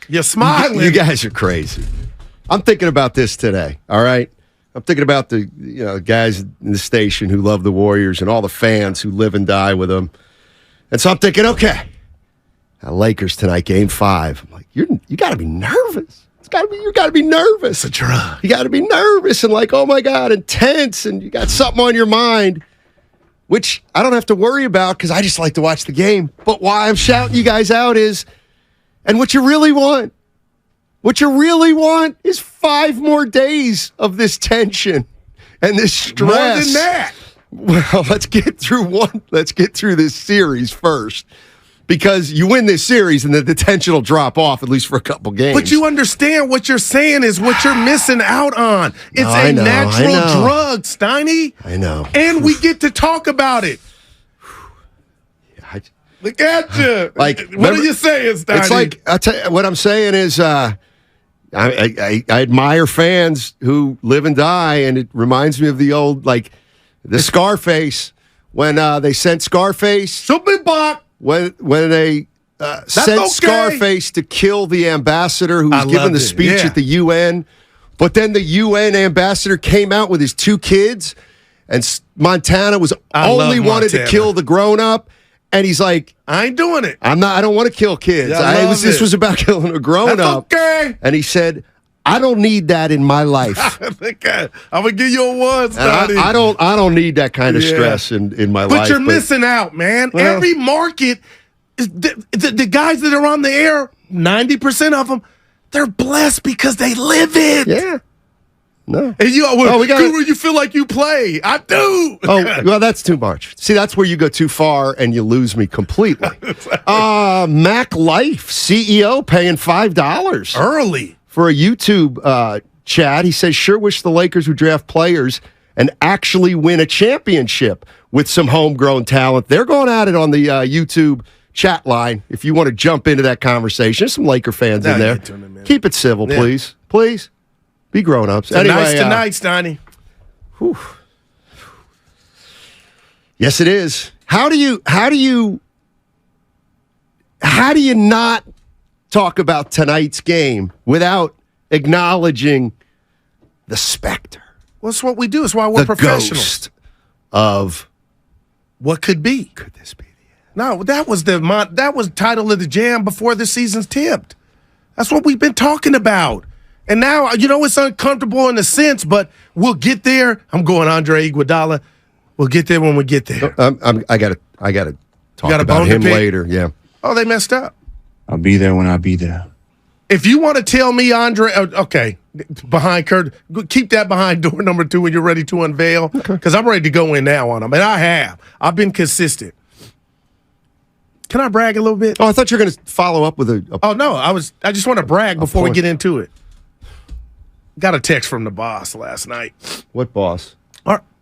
You're smiling. You guys are crazy. I'm thinking about this today, all right? I'm thinking about the guys in the station who love the Warriors and all the fans who live and die with them. And so I'm thinking, okay, Lakers tonight, Game 5. I'm like, you got to be nervous. You got to be nervous. It's a drug. You got to be nervous and like, oh my God, intense, and you got something on your mind, which I don't have to worry about because I just like to watch the game. But why I'm shouting you guys out is, and what you really want is 5 more days of this tension and this stress. More than that. Well, let's get through this series first. Because you win this series and the tension will drop off, at least for a couple games. But you understand what you're saying is what you're missing out on. It's a natural drug, Steiny. I know. And we get to talk about it. Look at you. What are you saying, Steiny? It's like, I'll tell you, what I'm saying is I admire fans who live and die, and it reminds me of the old, the Scarface, when they sent Scarface. Shoot me back. When they sent Scarface to kill the ambassador who was giving the speech at the UN, but then the UN ambassador came out with his 2 kids, and Montana was only wanted to kill the grown-up, and he's like, I ain't doing it. I don't want to kill kids. This was about killing a grown-up. Okay. And he said, I don't need that in my life. I'm gonna give you a one, Steiny. I don't need that kind of stress in my life. But you're missing out, man. Well, every market, the guys that are on the air, 90% of them, they're blessed because they live it. Yeah. No. And you feel like you play. I do. Oh, well, that's too much. See, that's where you go too far and you lose me completely. Mac Life, CEO, paying $5. Early. For a YouTube chat. He says, sure wish the Lakers would draft players and actually win a championship with some homegrown talent. They're going at it on the YouTube chat line. If you want to jump into that conversation, there's some Laker fans in there. Keep it civil, please. Please. Be grown-ups. Anyway, nice tonight, Steiny. Whew. Yes, it is. How do you not talk about tonight's game without acknowledging the specter? Well, that's what we do. It's why we're professionals. Ghost of what could be. Could this be the end? No, that was the title of the jam before the season's tipped. That's what we've been talking about. And now, it's uncomfortable in a sense, but we'll get there. I'm going Andre Iguodala. We'll get there when we get there. I gotta talk about him later. Yeah. Oh, they messed up. I'll be there when I be there. If you want to tell me, Andre, okay, behind Kerr, keep that behind door number 2 when you're ready to unveil, because I'm ready to go in now on him, and I have. I've been consistent. Can I brag a little bit? Oh, I thought you were going to follow up with a. Oh no, I just want to brag before we get into it. Got a text from the boss last night. What boss?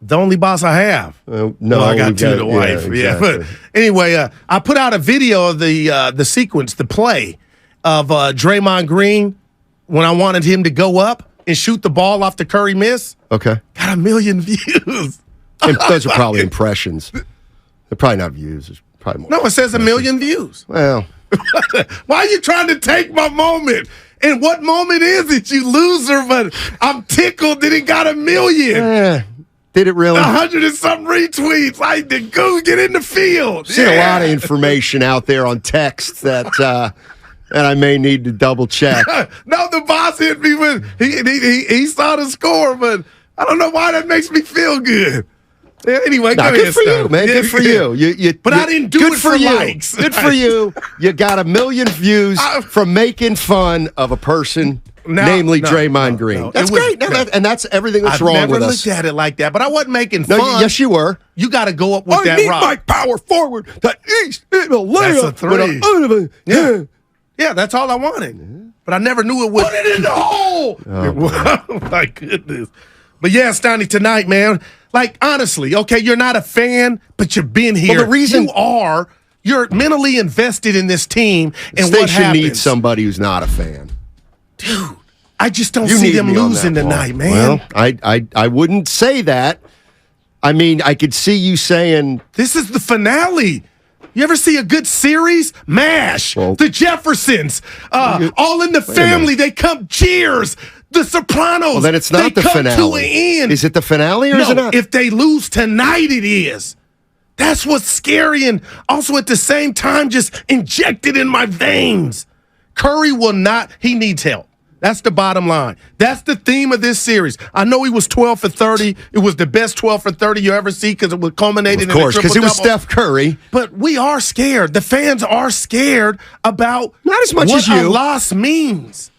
The only boss I have. No, well, I got 2, the wife. Yeah, exactly. But anyway, I put out a video of the sequence, the play of Draymond Green when I wanted him to go up and shoot the ball off the Curry miss. Okay. Got 1 million views. And those are probably impressions. They're probably not views. It's probably more. No, it says 1 million views. Well. Why are you trying to take my moment? And what moment is it, you loser? But I'm tickled that it got 1 million. Did it really? 100 and something retweets. Like, go get in the field. Seen a lot of information out there on text that I may need to double check. No, the boss hit me with he saw the score, but I don't know why that makes me feel good. Anyway, go ahead, good for you, man. Good for you. But I didn't do it for likes. Good for you. You got 1 million views from making fun of a person. Namely Draymond Green. That's great. And that's everything that's wrong with us. I've never looked at it like that, but I wasn't making fun. Yes, you were. You got to go up with that rock. I need my power forward. That East in a layup. That's a 3. Yeah, that's all I wanted. But I never knew it would. Put it in the hole. Oh, my goodness. But yeah, Steiny, tonight, man. Like, honestly, okay, you're not a fan, but you've been here. Well, the reason you're mentally invested in this team and what happens. Station needs somebody who's not a fan. Dude, I just don't see them losing tonight, man. Well, I wouldn't say that. I mean, I could see you saying this is the finale. You ever see a good series? MASH, The Jeffersons, All in the Family. They come. Cheers. The Sopranos. Well, then it's not the finale. To an end. Is it the finale or is it not? If they lose tonight, it is. That's what's scary, and also at the same time, just injected in my veins. Curry will not. He needs help. That's the bottom line. That's the theme of this series. I know he was 12 for 30. It was the best 12 for 30 you ever see because it was culminated in a triple-double. Of course, because it was Steph Curry. But we are scared. The fans are scared about not as much what as you. A loss means.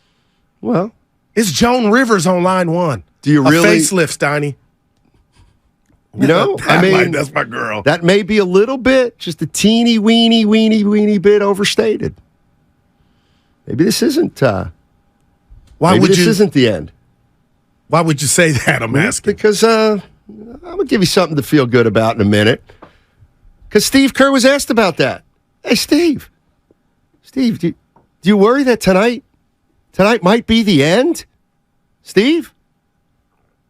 Well, it's Joan Rivers on line one. Do you really? A facelift, Steiny. You know, that's my girl. That may be a little bit, just a teeny, weeny bit overstated. Maybe this isn't. Isn't the end. Why would you say that? I'm asking. Because I'm gonna give you something to feel good about in a minute. Because Steve Kerr was asked about that. Hey, Steve, do you worry that tonight might be the end? Steve?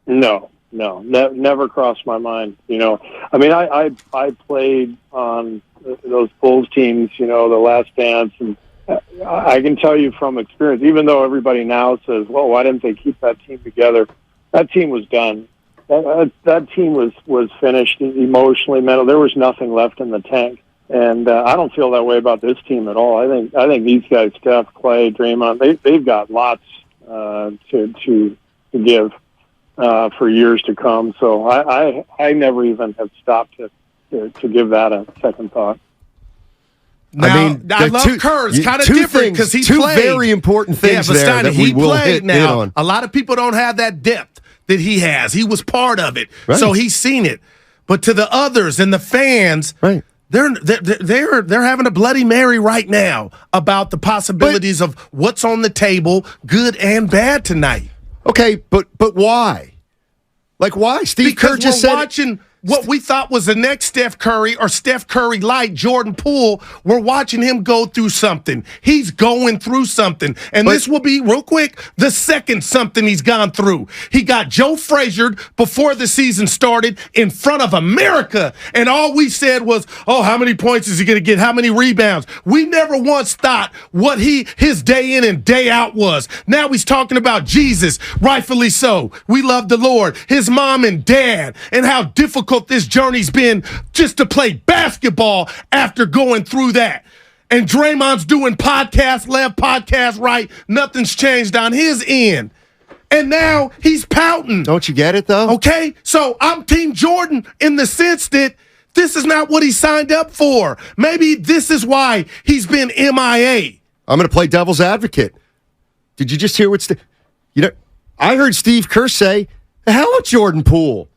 No, never crossed my mind. You know, I mean, I played on those Bulls teams, you know, the Last Dance, and I can tell you from experience, even though everybody now says, well, why didn't they keep that team together? That team was done. That team was finished emotionally, mentally. There was nothing left in the tank. And I don't feel that way about this team at all. I think these guys, Steph, Clay, Draymond, they've got lots to give for years to come. So I never even have stopped to give that a second thought. Now, I love Kerr. It's kind of different because he two played. Very important things but there Steiny, that we will hit now. on. A lot of people don't have that depth that he has. He was part of it, right. So he's seen it. But to the others and the fans, right. They're having a Bloody Mary right now about the possibilities of what's on the table, good and bad tonight. Okay, but why? Like why? Steve Kerr just said watching what we thought was the next Steph Curry or Steph Curry light, Jordan Poole. We're watching him go through something. He's going through something. And this will be, real quick, the second something he's gone through. He got Joe Frazier before the season started in front of America. And all we said was, oh, how many points is he going to get? How many rebounds? We never once thought what his day in and day out was. Now he's talking about Jesus, rightfully so. We love the Lord, his mom and dad, and how difficult this journey's been just to play basketball after going through that. And Draymond's doing podcast left, podcast right. Nothing's changed on his end. And now he's pouting. Don't you get it, though? Okay, so I'm Team Jordan in the sense that this is not what he signed up for. Maybe this is why he's been MIA. I'm going to play devil's advocate. Did you just hear what I heard Steve Kerr say, the hell with Jordan Poole.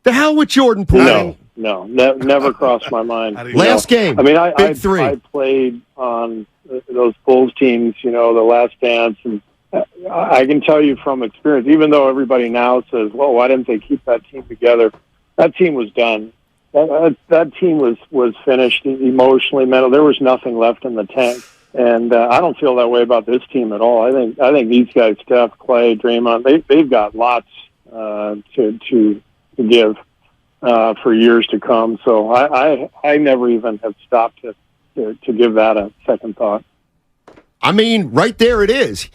The hell with Jordan Poole. No, never crossed my mind. Last game. I mean, Big three. I played on those Bulls teams, you know, the Last Dance, and I can tell you from experience, even though everybody now says, well, why didn't they keep that team together? That team was done. That team was finished emotionally, mentally. There was nothing left in the tank. And I don't feel that way about this team at all. I think these guys, Steph, Clay, Draymond, they've got lots to give for years to come. So I never even have stopped to give that a second thought. I mean, right there it is.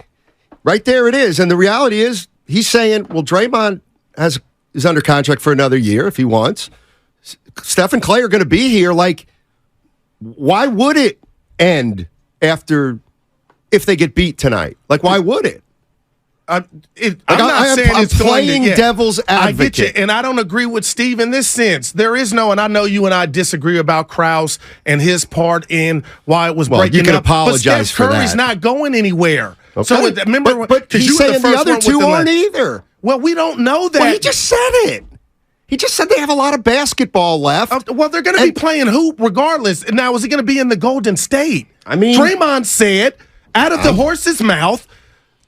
Right there it is. And the reality is he's saying, well, Draymond is under contract for another year if he wants. Steph and Clay are going to be here. Like, why would it end if they get beat tonight? Like, why would it? I'm not saying it's playing devil's advocate. I get you, and I don't agree with Steve in this sense. There is no, and I know you and I disagree about Krause and his part in why it was breaking you can up. apologize but Steph for Curry's that. not going anywhere. Okay. So remember, but he's saying the other two aren't either. Well, we don't know that. Well, he just said it. He just said they have a lot of basketball left. Well, they're going to be playing hoop regardless. Now, is it going to be in the Golden State? I mean, Draymond said out of the horse's mouth,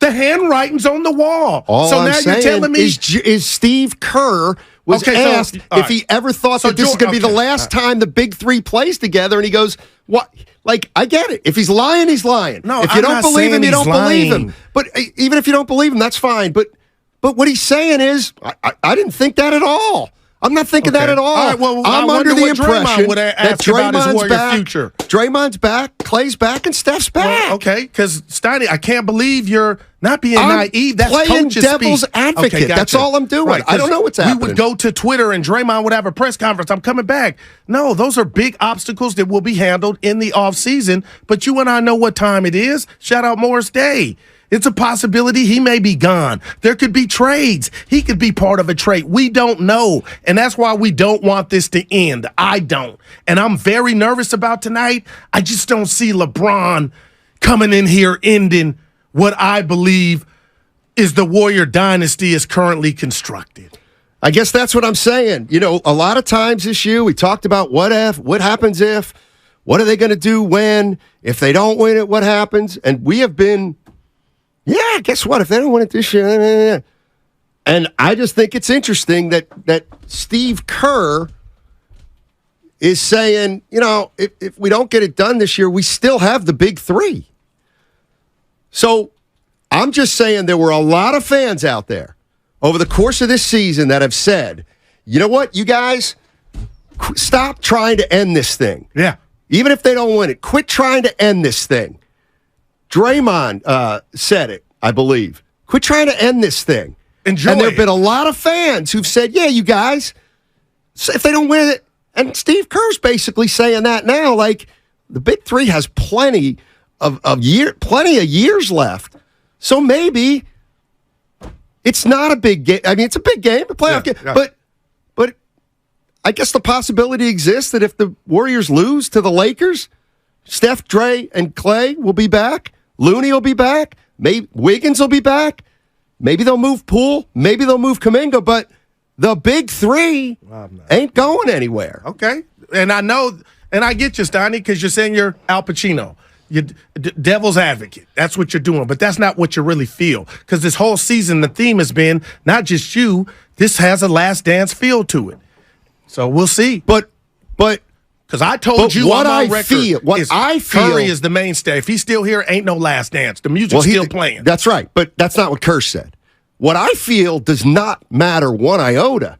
the handwriting's on the wall. All so I'm now saying you're telling me is Steve Kerr was asked if he ever thought that this is going to be the last time the big three plays together, and he goes, "What? Like, I get it. If he's lying, he's lying. No, if you don't believe him, you don't believe lying. him. But even if you don't believe him, that's fine. But what he's saying is, I didn't think that at all. I'm not thinking that at all. All right, well, I'm I under wonder the what Draymond impression would that ask about his Draymond's Warrior back. future. Draymond's back, Clay's back, and Steph's back. Well, okay, because Steiny, I can't believe you're not being I'm naive. That's playing coach's devil's speak. advocate. Okay, gotcha. That's all I'm doing. Right, I don't know what's happening. We would go to Twitter and Draymond would have a press conference. I'm coming back. No, those are big obstacles that will be handled in the offseason. But you and I know what time it is. Shout out Morris Day. It's a possibility he may be gone. There could be trades. He could be part of a trade. We don't know. And that's why we don't want this to end. I don't. And I'm very nervous about tonight. I just don't see LeBron coming in here ending what I believe is the Warrior dynasty is currently constructed. I guess that's what I'm saying. You know, a lot of times this year we talked about what happens if, what are they going to do when, if they don't win it, what happens? And we have been, yeah, guess what? If they don't win it this year, and I just think it's interesting that Steve Kerr is saying, you know, if we don't get it done this year, we still have the big three. So I'm just saying there were a lot of fans out there over the course of this season that have said, you know what, you guys, stop trying to end this thing. Yeah. Even if they don't win it, quit trying to end this thing. Draymond said it, I believe. Quit trying to end this thing. Enjoy and there have it. been a lot of fans who've said, yeah, you guys, if they don't win it, and Steve Kerr's basically saying that now, like the big three has plenty of years left. So maybe it's not a big game. I mean, it's a big game, a playoff game. Yeah. But I guess the possibility exists that if the Warriors lose to the Lakers, Steph, Dre, and Clay will be back. Looney will be back. Maybe Wiggins will be back. Maybe they'll move Poole. Maybe they'll move Kuminga. But the big three ain't going anywhere. Okay. And I know, and I get you, Steiny, because you're saying you're Al Pacino. You're devil's advocate. That's what you're doing. But that's not what you really feel. Because this whole season, the theme has been not just you. This has a last dance feel to it. So we'll see. But because I told you what on my I record, feel, Curry is the mainstay. If he's still here, ain't no last dance. The music's still playing. That's right, but that's not what Kerr said. What I feel does not matter one iota.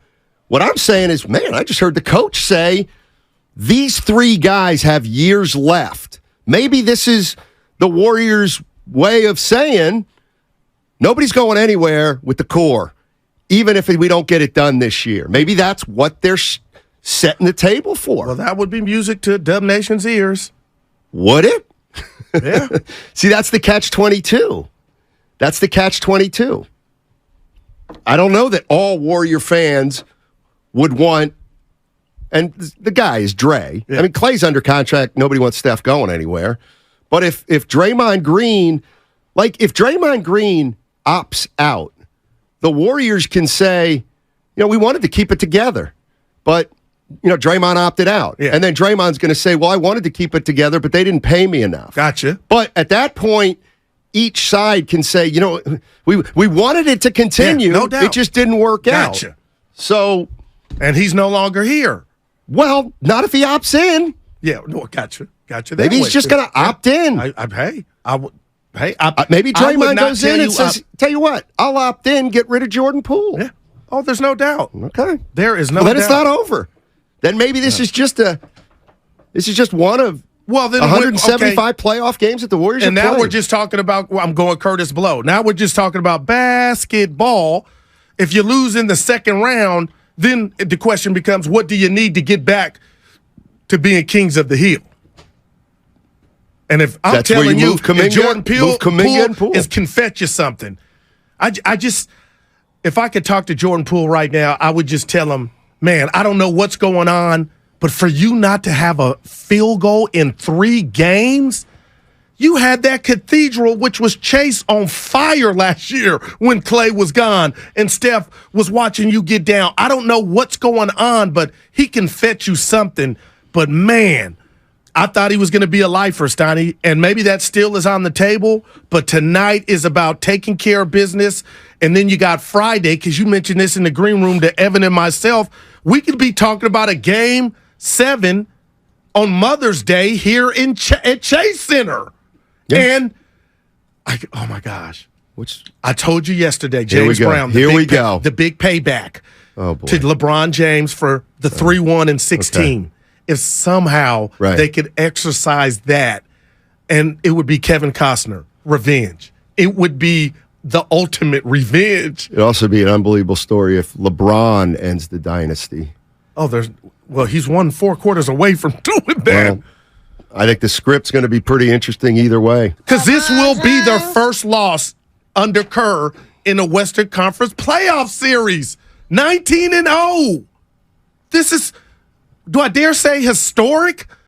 What I'm saying is, man, I just heard the coach say these three guys have years left. Maybe this is the Warriors' way of saying nobody's going anywhere with the core, even if we don't get it done this year. Maybe that's what they're setting the table for. Well, that would be music to Dub Nation's ears. Would it? Yeah. See, that's the catch-22. That's the catch-22. I don't know that all Warrior fans would want, and the guy is Dre. Yeah. I mean, Clay's under contract. Nobody wants Steph going anywhere. But if Draymond Green, if Draymond Green opts out, the Warriors can say, we wanted to keep it together, but Draymond opted out. Yeah. And then Draymond's going to say, well, I wanted to keep it together, but they didn't pay me enough. Gotcha. But at that point, each side can say, we wanted it to continue. Yeah, no doubt. It just didn't work out. Gotcha. So. And he's no longer here. Well, not if he opts in. Yeah, no, gotcha. Maybe he's just going to opt in. Maybe Draymond goes in and says, tell you what, I'll opt in, get rid of Jordan Poole. Yeah. Oh, there's no doubt. Okay. There is no doubt. Then it's not over. Then maybe this is just one of 175 playoff games that the Warriors are playing. And now playing. we're just talking about, I'm going Curtis Blow. Now we're just talking about basketball. If you lose in the second round, then the question becomes, what do you need to get back to being kings of the hill? And if I'm telling you, if Jordan Poole is confess you something, I just, if I could talk to Jordan Poole right now, I would just tell him, man, I don't know what's going on, but for you not to have a field goal in 3 games, you had that cathedral, which was Chase, on fire last year when Clay was gone and Steph was watching you get down. I don't know what's going on, but he can fetch you something. But, man, I thought he was going to be a lifer, Steiny, and maybe that still is on the table, but tonight is about taking care of business. And then you got Friday, because you mentioned this in the green room to Evan and myself. We could be talking about a Game 7 on Mother's Day here at Chase Center. Yeah. And, oh, my gosh. I told you yesterday, James Brown. Here we go. The big payback. Oh, boy. to LeBron James for the 3-1 and 16. Okay. If somehow Right. they could exercise that, and it would be Kevin Costner, revenge. It would be the ultimate revenge. It'd also be an unbelievable story if LeBron ends the dynasty. Oh, he's 4 quarters away from doing that. Well, I think the script's going to be pretty interesting either way. Because this will be their first loss under Kerr in a Western Conference playoff series. 19-0. This is, do I dare say, historic?